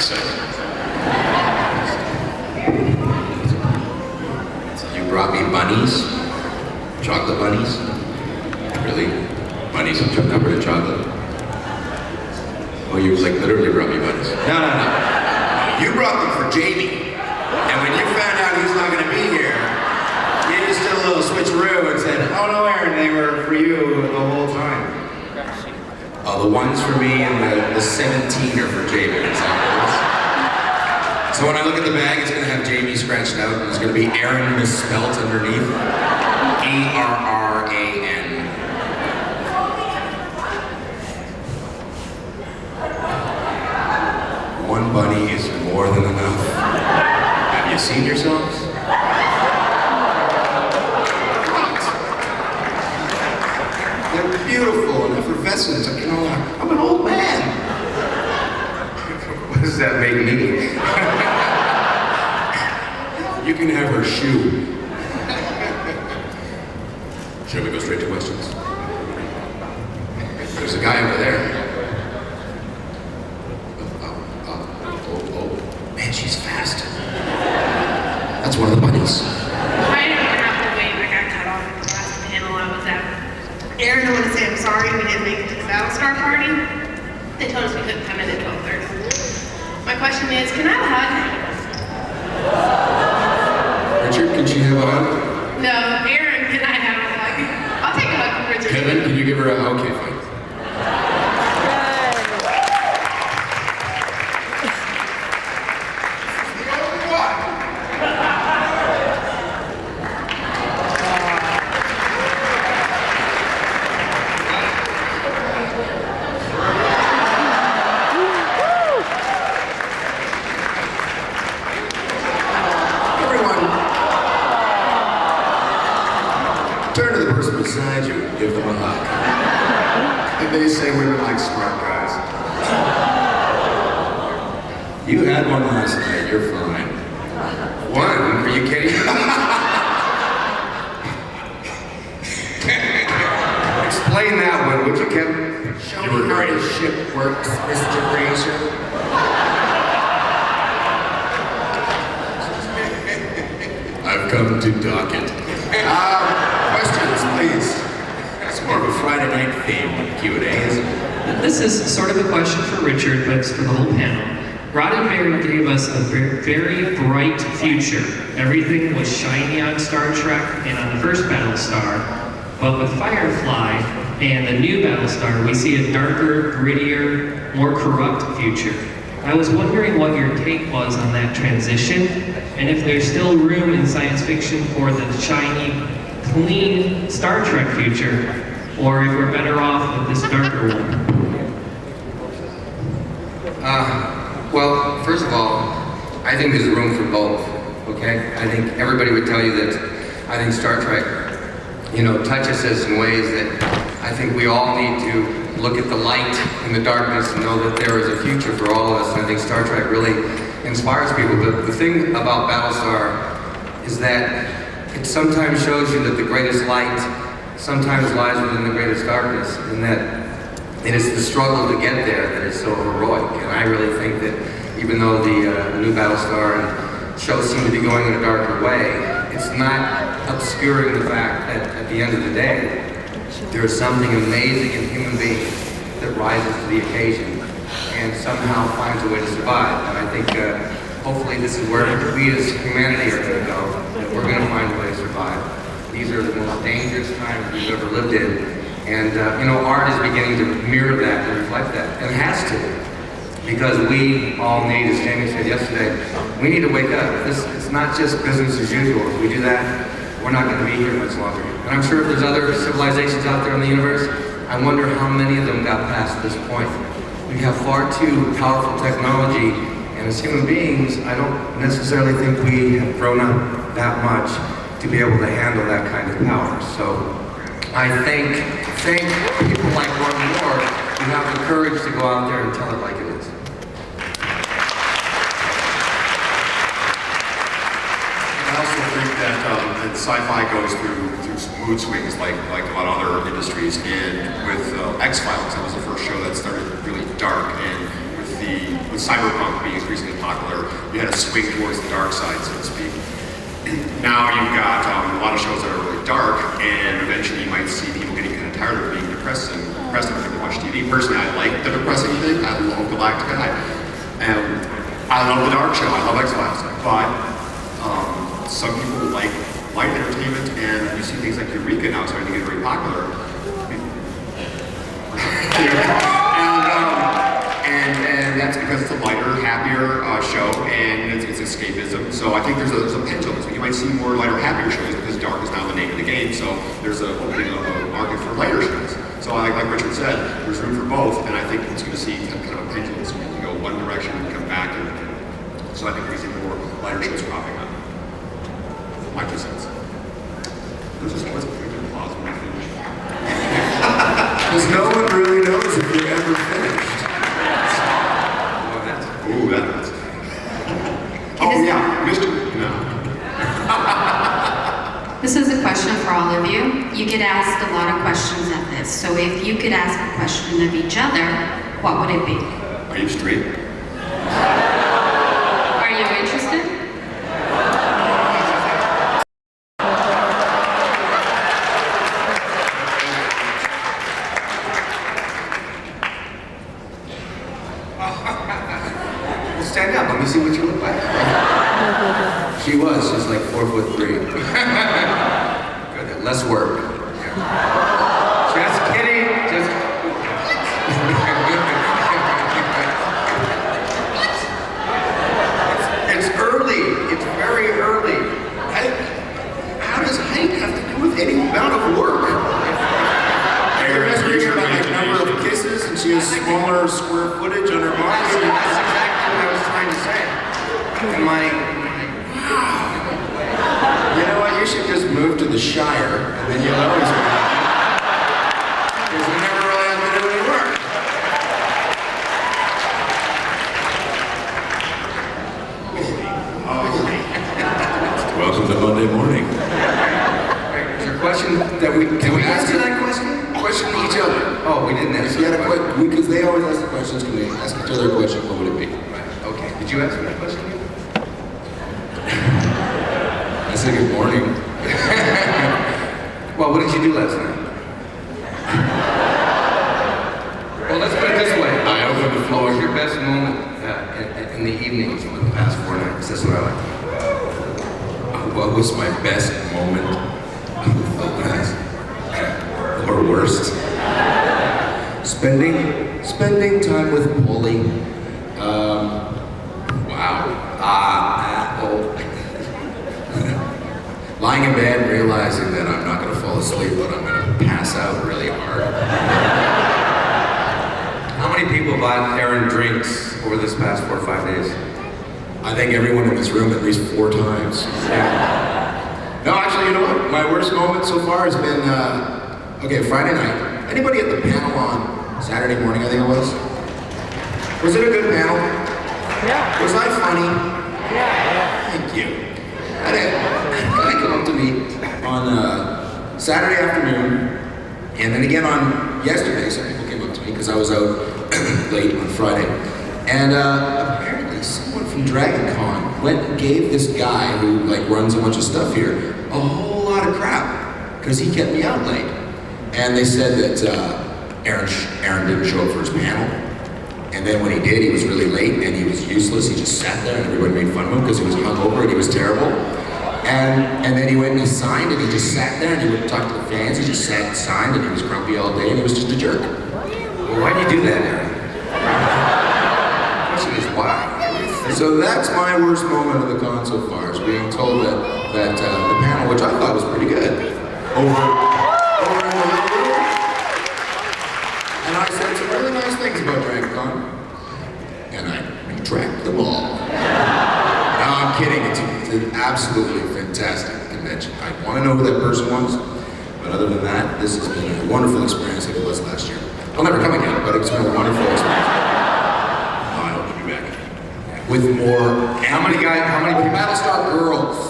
think so. You brought me bunnies? Chocolate bunnies? Really? Bunnies covered in chocolate? Oh, you like literally brought me bunnies? No. You brought them for Jamie. And when you found out he's not going to be here, you just did a little switcheroo and said, oh no, Aaron, they were for you the whole time. Oh, the ones for me and the 17 are for Jamie. So when I look at the bag, it's going to have Jamie scratched out, and it's going to be Aaron misspelt underneath. E-R-R-A-N. One bunny is more than enough. Have you seen yourselves? They're beautiful and effervescent. I'm an old man. What does that make me? You can have her shoe. Shall we go straight to questions? There's a guy over there. Oh. Man, she's fast. That's one of the bunnies. I didn't have to wait. I got cut off at the last panel I was at. Aaron, I want to say I'm sorry we didn't make it to the BattleStar party. They told us we couldn't come in at 12:30. My question is, can I have a hug? Richard, can she have a hug? No, Aaron, can I have a hug? I'll take a hug from Richard. Kevin, can you give her a hug? Okay, fine. Turn to the person beside you and give them a hug. And they say women like smart guys. You had one last night, you're fine. One? Are you kidding? Explain that one, would you, Kevin? Show me how the ship works, Mr. Fraser. I've come to dock it. Questions, please. It's more of a Friday night theme Q&A, isn't it? This is sort of a question for Richard, but it's for the whole panel. Roddenberry gave us a very bright future. Everything was shiny on Star Trek and on the first Battlestar, but with Firefly and the new Battlestar, we see a darker, grittier, more corrupt future. I was wondering what your take was on that transition, and if there's still room in science fiction for the shiny, clean Star Trek future, or if we're better off with this darker one. Well, first of all, I think there's room for both, okay? I think everybody would tell you that I think Star Trek, touches us in ways that I think we all need to look at the light in the darkness and know that there is a future for all of us. And I think Star Trek really inspires people. But the thing about Battlestar is that it sometimes shows you that the greatest light sometimes lies within the greatest darkness, and that it is the struggle to get there that is so heroic. And I really think that even though the new Battlestar and shows seem to be going in a darker way, it's not obscuring the fact that at the end of the day, there is something amazing in human beings that rises to the occasion and somehow finds a way to survive. And I think hopefully this is where we as humanity are going to go, that we're going to find a way to survive. These are the most dangerous times we've ever lived in. And art is beginning to mirror that and reflect that, and it has to. Because we all need, as Jamie said yesterday, we need to wake up. It's not just business as usual. If we do that, we're not going to be here much longer. And I'm sure if there's other civilizations out there in the universe, I wonder how many of them got past this point. We have far too powerful technology, and as human beings, I don't necessarily think we have grown up that much to be able to handle that kind of power. So I thank people like Ron Moore who have the courage to go out there and tell it like it is. I also think that sci-fi goes through some mood swings like a lot of other industries. And with X-Files, that was the first show that started really dark, and with with Cyberpunk being increasingly popular, you had a swing towards the dark side, so to speak. Now you've got a lot of shows that are really dark, and eventually you might see people getting kind of tired of being depressed and depressed every time they watch TV. Personally, I like the depressing thing. I love Galactica. I love the dark show. I love X-Files. But some people like light entertainment, and you see things like Eureka now starting to get very popular. And that's because it's a lighter, happier show, and it's escapism. So I think there's a pendulum. So you might see more lighter, happier shows because dark is now the name of the game. So there's an opening of a market for lighter shows. So like Richard said, there's room for both, and I think it's going to see kind of a pendulum. So you can go one direction and come back, and so I think we're going to see more lighter shows cropping up. My 2 cents. There's just always a pretty good applause when we finish. Because no one really knows if you're ever finished. Ooh, that hurts. Oh yeah, Mr. No. This is a question for all of you. You get asked a lot of questions at this. So if you could ask a question of each other, what would it be? Are you straight? Are you interested? Stand up, let me see what you look like. She's like 4'3". Good, less work. Just kidding, just... It's early, it's very early. How does height have to do with any amount of work? You're measuring her by the number of kisses, and she has smaller square footage on her body. That's exactly what I was trying to say. And You know what? You should just move to the Shire, and then you'll always be happy. Because you never really have to do any work. Welcome to Monday morning. is there a question that we... Can we answer that question? Question to each other. Oh, we didn't If answer you had that a question. question, because they always ask the questions, can we ask each other a question? What would it be? Okay, did you answer that question? I said good morning. Well, what did you do last night? Well, let's put it this way. I opened the What floor. was your best moment in the evenings over the past 4 nights? That's what I like. What was my best moment of the past? Or worst? Spending time with Polly. Lying in bed and realizing that I'm not going to fall asleep, but I'm going to pass out really hard. How many people bought Aaron drinks over this past 4 or 5 days? I think everyone in this room at least 4 times. No, actually, you know what? My worst moment so far has been, okay, Friday night. Anybody at the panel on Saturday morning, I think it was? Was it a good panel? Yeah. Was I funny? Yeah. Thank you. And a guy came up to me on Saturday afternoon, and then again on yesterday, some people came up to me because I was out late on Friday. And apparently someone from DragonCon went and gave this guy who like runs a bunch of stuff here a whole lot of crap because he kept me out late. And they said that Aaron didn't show up for his panel. And then when he did, he was really late and he was useless. He just sat there and everybody made fun of him because he was hungover and he was terrible. And then he went and he signed and he just sat there and he wouldn't talk to the fans. He just sat and signed and he was grumpy all day and he was just a jerk. Well, why do you do that, Aaron? The question is why? So that's my worst moment of the con so far, is being told that the panel, which I thought was pretty good, over in the living room. And I said some really nice things about DragonCon, and I retract them all. No, I'm kidding. It's an absolutely fantastic convention. I want to know who that person was, but other than that, this has been a wonderful experience like it was last year. I'll never come again, but it's been a wonderful experience. I hope to be back with more. How many BattleStar girls.